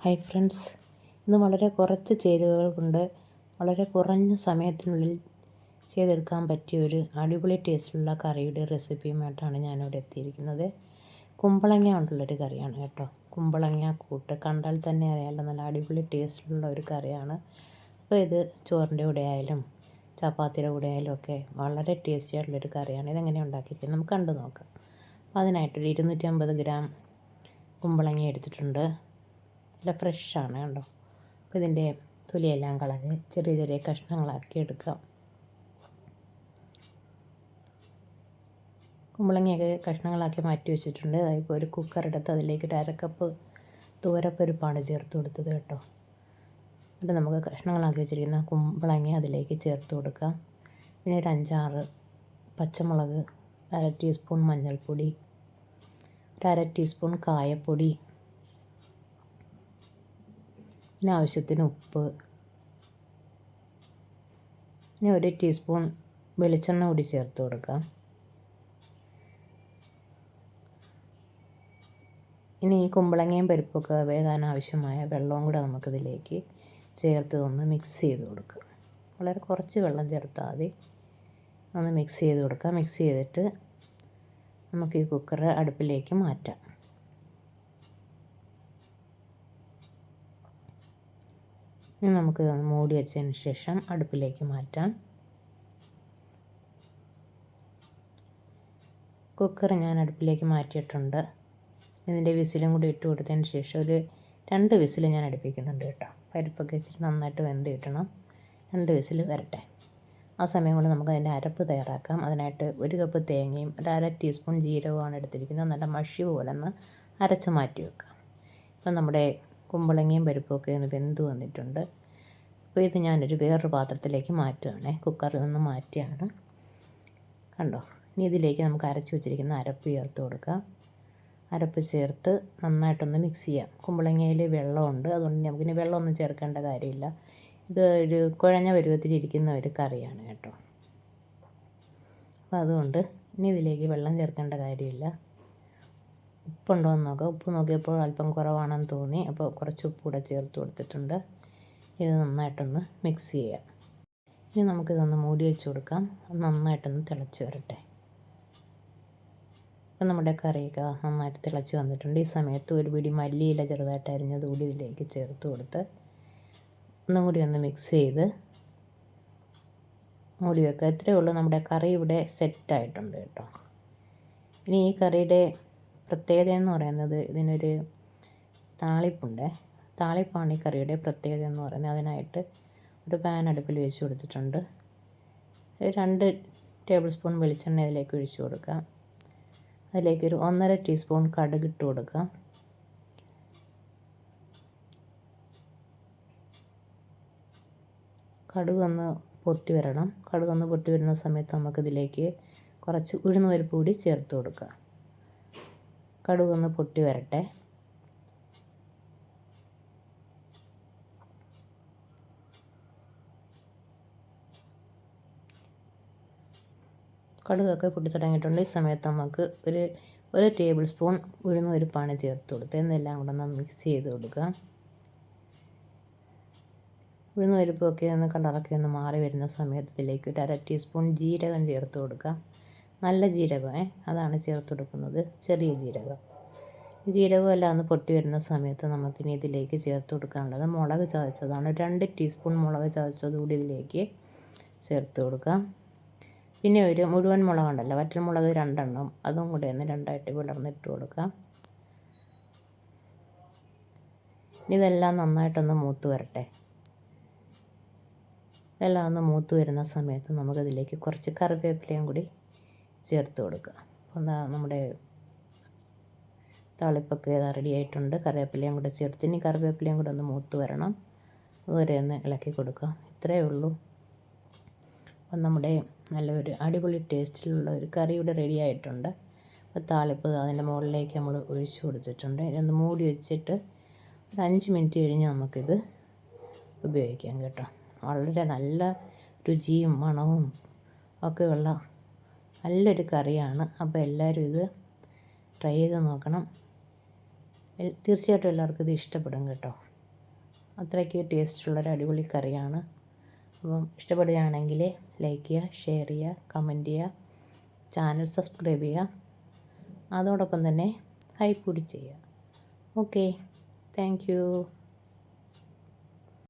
Hi friends, ഇന്ന് വളരെ കുറച്ച് ചേരുവകൾ കൊണ്ട് വളരെ കുറഞ്ഞ സമയത്തിനുള്ളിൽ ചെയ്തെടുക്കാൻ പറ്റിയ ഒരു അടിപൊളി ടേസ്റ്റിലുള്ള കറിയുടെ റെസിപ്പിയുമായിട്ടാണ് ഞാനിവിടെ എത്തിയിരിക്കുന്നത്. കുമ്പളങ്ങ കൊണ്ടുള്ളൊരു കറിയാണ് കേട്ടോ. കുമ്പളങ്ങ കൂട്ട് കണ്ടാൽ തന്നെ അറിയാമല്ലോ, നല്ല അടിപൊളി ടേസ്റ്റിലുള്ള ഒരു കറിയാണ്. അപ്പോൾ ഇത് ചോറിൻ്റെ കൂടെ ആയാലും ചപ്പാത്തിയുടെ കൂടെ ആയാലും ഒക്കെ വളരെ ടേസ്റ്റി ആയിട്ടുള്ളൊരു കറിയാണ്. ഇതെങ്ങനെയാണ് ഉണ്ടാക്കിയിരിക്കുന്നത് നമുക്ക് കണ്ടു നോക്കാം. അപ്പോൾ അതിനായിട്ടൊരു 250 ഗ്രാം കുമ്പളങ്ങ എടുത്തിട്ടുണ്ട്. നല്ല ഫ്രഷാണ് കണ്ടോ. അപ്പോൾ ഇതിൻ്റെ തൊലിയെല്ലാം കളഞ്ഞ് ചെറിയ ചെറിയ കഷ്ണങ്ങളാക്കി എടുക്കാം. കുമ്പളങ്ങയൊക്കെ കഷ്ണങ്ങളാക്കി മാറ്റി വെച്ചിട്ടുണ്ട്. അതായത് ഒരു കുക്കറെടുത്ത് അതിലേക്ക് ഒരു അരക്കപ്പ് തുവരപ്പരിപ്പാണ് ചേർത്ത് കൊടുത്തത് കേട്ടോ. എന്നിട്ട് നമുക്ക് കഷ്ണങ്ങളാക്കി വെച്ചിരിക്കുന്ന കുമ്പളങ്ങ അതിലേക്ക് ചേർത്ത് കൊടുക്കാം. പിന്നെ ഒരു 5-6 പച്ചമുളക്, 1/2 ടീസ്പൂൺ മഞ്ഞൾപ്പൊടി, ഒരു 1/2 ടീസ്പൂൺ കായപ്പൊടി, പിന്നെ ആവശ്യത്തിന് ഉപ്പ്, പിന്നെ 1 ടീസ്പൂൺ വെളിച്ചെണ്ണ കൂടി ചേർത്ത് കൊടുക്കാം. ഇനി ഈ കുമ്പളങ്ങയും പരിപ്പൊക്കെ വേകാൻ ആവശ്യമായ വെള്ളവും കൂടെ നമുക്കിതിലേക്ക് ചേർത്ത് ഒന്ന് മിക്സ് ചെയ്ത് കൊടുക്കുക. വളരെ കുറച്ച് വെള്ളം ചേർത്താൽ മതി. ഒന്ന് മിക്സ് ചെയ്ത് കൊടുക്കാം. മിക്സ് ചെയ്തിട്ട് നമുക്ക് ഈ കുക്കർ അടുപ്പിലേക്ക് മാറ്റാം. ഇനി നമുക്ക് മൂടി വെച്ചതിന് ശേഷം അടുപ്പിലേക്ക് മാറ്റാം. കുക്കർ ഞാൻ അടുപ്പിലേക്ക് മാറ്റിയിട്ടുണ്ട്. ഇതിൻ്റെ വിസിലും കൂടി ഇട്ട് കൊടുത്തതിന് ശേഷം ഒരു 2 വിസിൽ ഞാൻ അടുപ്പിക്കുന്നുണ്ട് കേട്ടോ. പരിപ്പൊക്കെ വെച്ചിട്ട് നന്നായിട്ട് വെന്ത് കിട്ടണം. 2 വിസിൽ വരട്ടെ. ആ സമയം കൊണ്ട് നമുക്ക് അതിൻ്റെ അരപ്പ് തയ്യാറാക്കാം. അതിനായിട്ട് 1 കപ്പ് തേങ്ങയും ഒരു 1/2 ടീസ്പൂൺ ജീരകവുമാണ് എടുത്തിരിക്കുന്നത്. നല്ല മഷി പോലെ ഒന്ന് അരച്ച് മാറ്റി വെക്കാം. ഇപ്പം നമ്മുടെ കുമ്പളങ്ങയും പരിപ്പൊക്കെ ഒന്ന് വെന്ത് വന്നിട്ടുണ്ട്. അപ്പോൾ ഇത് ഞാനൊരു വേറൊരു പാത്രത്തിലേക്ക് മാറ്റുകയാണേ. കുക്കറിൽ നിന്ന് മാറ്റിയാണ് കണ്ടോ. ഇനി ഇതിലേക്ക് നമുക്ക് അരച്ച് വെച്ചിരിക്കുന്ന അരപ്പ് ചേർത്ത് കൊടുക്കാം. അരപ്പ് ചേർത്ത് നന്നായിട്ടൊന്ന് മിക്സ് ചെയ്യാം. കുമ്പളങ്ങയിൽ വെള്ളമുണ്ട്, അതുകൊണ്ട് നമുക്കിനി വെള്ളമൊന്നും ചേർക്കേണ്ട കാര്യമില്ല. ഇത് ഒരു കുഴഞ്ഞ പരുവത്തിലിരിക്കുന്ന ഒരു കറിയാണ് കേട്ടോ. അപ്പോൾ അതുകൊണ്ട് ഇനി ഇതിലേക്ക് വെള്ളം ചേർക്കേണ്ട കാര്യമില്ല. ഉപ്പുണ്ടോ എന്ന് നോക്കാം. ഉപ്പ് നോക്കിയപ്പോൾ അല്പം കുറവാണെന്ന് തോന്നി. അപ്പോൾ കുറച്ച് ഉപ്പ് കൂടെ ചേർത്ത് കൊടുത്തിട്ടുണ്ട്. ഇത് നന്നായിട്ടൊന്ന് മിക്സ് ചെയ്യാം. ഇനി നമുക്കിതൊന്ന് മൂടി വെച്ച് കൊടുക്കാം. നന്നായിട്ടൊന്ന് തിളച്ച് വരട്ടെ. അപ്പം നമ്മുടെ കറിയൊക്കെ നന്നായിട്ട് തിളച്ച് വന്നിട്ടുണ്ട്. ഈ സമയത്ത് ഒരു പിടി മല്ലിയില ചെറുതായിട്ട് അരിഞ്ഞത് കൂടി ഇതിലേക്ക് ചേർത്ത് കൊടുത്ത് ഒന്നും കൂടി ഒന്ന് മിക്സ് ചെയ്ത് മൂടി വെക്കുക. ഇത്രയേ ഉള്ളൂ. നമ്മുടെ കറി ഇവിടെ സെറ്റായിട്ടുണ്ട് കേട്ടോ. ഇനി ഈ കറിയുടെ പ്രത്യേകത എന്ന് പറയുന്നത് ഇതിനൊരു താളിപ്പുണ്ട്. താളിപ്പാണ് ഈ കറിയുടെ പ്രത്യേകത എന്ന് പറയുന്നത്. അതിനായിട്ട് ഒരു പാൻ അടുപ്പിൽ വെച്ച് കൊടുത്തിട്ടുണ്ട്. 2 ടേബിൾ സ്പൂൺ വെളിച്ചെണ്ണ ഇതിലേക്ക് ഒഴിച്ച് കൊടുക്കാം. അതിലേക്കൊരു 1/2 ടീസ്പൂൺ കടുക് ഇട്ട് കൊടുക്കാം. കടുകൊന്ന് പൊട്ടി വരണം. കടുകൊന്ന് പൊട്ടി വരുന്ന സമയത്ത് നമുക്കിതിലേക്ക് കുറച്ച് ഉഴുന്ന് പരിപ്പ് കൂടി ചേർത്ത് കൊടുക്കാം. കടുകൊന്ന് പൊട്ടി വരട്ടെ. കടുകൊക്കെ പൊട്ടി തുടങ്ങിയിട്ടുണ്ട്. ഈ സമയത്ത് നമുക്ക് ഒരു ടേബിൾ സ്പൂൺ ഉഴുന്ന് പരിപ്പാണ് ചേർത്ത് കൊടുത്ത് എന്നെല്ലാം കൂടെ ഒന്ന് മിക്സ് ചെയ്ത് കൊടുക്കുക. ഉഴുന്ന് പരിപ്പൊക്കെ ഒന്ന് കളറൊക്കെ ഒന്ന് മാറി വരുന്ന സമയത്ത് ഇതിലേക്ക് ഒരു 1/2 ടീസ്പൂൺ ജീരകം ചേർത്ത് കൊടുക്കുക. നല്ല ജീരകം അതാണ് ചേർത്ത് കൊടുക്കുന്നത്, ചെറിയ ജീരകം. ജീരകം എല്ലാം ഒന്ന് പൊട്ടി വരുന്ന സമയത്ത് നമുക്കിനി ഇതിലേക്ക് ചേർത്ത് കൊടുക്കാനുള്ളത് മുളക് ചതച്ചതാണ്. 2 ടീസ്പൂൺ മുളക് ചതച്ചത് കൂടി ഇതിലേക്ക് ചേർത്ത് കൊടുക്കാം. പിന്നെ ഒരു മുഴുവൻ മുളകുണ്ടല്ലോ, വറ്റൽമുളക് 2 എണ്ണം, അതും കൂടെ ഒന്ന് 2ആയിട്ട് വിളർന്നിട്ട് കൊടുക്കാം. ഇതെല്ലാം നന്നായിട്ടൊന്ന് മൂത്ത് വരട്ടെ. ഇതെല്ലാം ഒന്ന് മൂത്ത് വരുന്ന സമയത്ത് നമുക്കതിലേക്ക് കുറച്ച് കറിവേപ്പിലയും കൂടി ചേർത്ത് കൊടുക്കുക. അപ്പോൾ നമ്മുടെ താളിപ്പൊക്കെ റെഡി ആയിട്ടുണ്ട്. കറിവേപ്പിലയും കൂടെ ചേർത്ത് ഇനി കറിവേപ്പിലയും കൂടെ ഒന്ന് മൂത്ത് വരണം. അതുവരെ ഒന്ന് ഇളക്കി കൊടുക്കുക. ഇത്രയേ ഉള്ളൂ. അപ്പം നമ്മുടെ നല്ലൊരു അടിപൊളി ടേസ്റ്റിലുള്ള ഒരു കറി ഇവിടെ റെഡി ആയിട്ടുണ്ട്. അപ്പോൾ താളിപ്പ് അതിൻ്റെ മുകളിലേക്ക് നമ്മൾ ഒഴിച്ചു കൊടുത്തിട്ടുണ്ട്. ഇതൊന്ന് മൂടി വെച്ചിട്ട് ഒരു 5 മിനിറ്റ് കഴിഞ്ഞ് നമുക്കിത് ഉപയോഗിക്കാം കേട്ടോ. വളരെ നല്ല രുചിയും മണവും ഒക്കെയുള്ള നല്ലൊരു കറിയാണ്. അപ്പോൾ എല്ലാവരും ഇത് ട്രൈ ചെയ്ത് നോക്കണം. തീർച്ചയായിട്ടും എല്ലാവർക്കും ഇത് ഇഷ്ടപ്പെടും കേട്ടോ. അത്രയ്ക്ക് ടേസ്റ്റുള്ളൊരു അടിപൊളി കറിയാണ്. അപ്പം ഇഷ്ടപ്പെടുകയാണെങ്കിൽ ലൈക്ക് ചെയ്യുക, ഷെയർ ചെയ്യുക, കമൻറ്റ് ചെയ്യുക, ചാനൽ സബ്സ്ക്രൈബ് ചെയ്യുക, അതോടൊപ്പം തന്നെ ഹൈപ്പ് കൂടി ചെയ്യുക. Okay, thank you.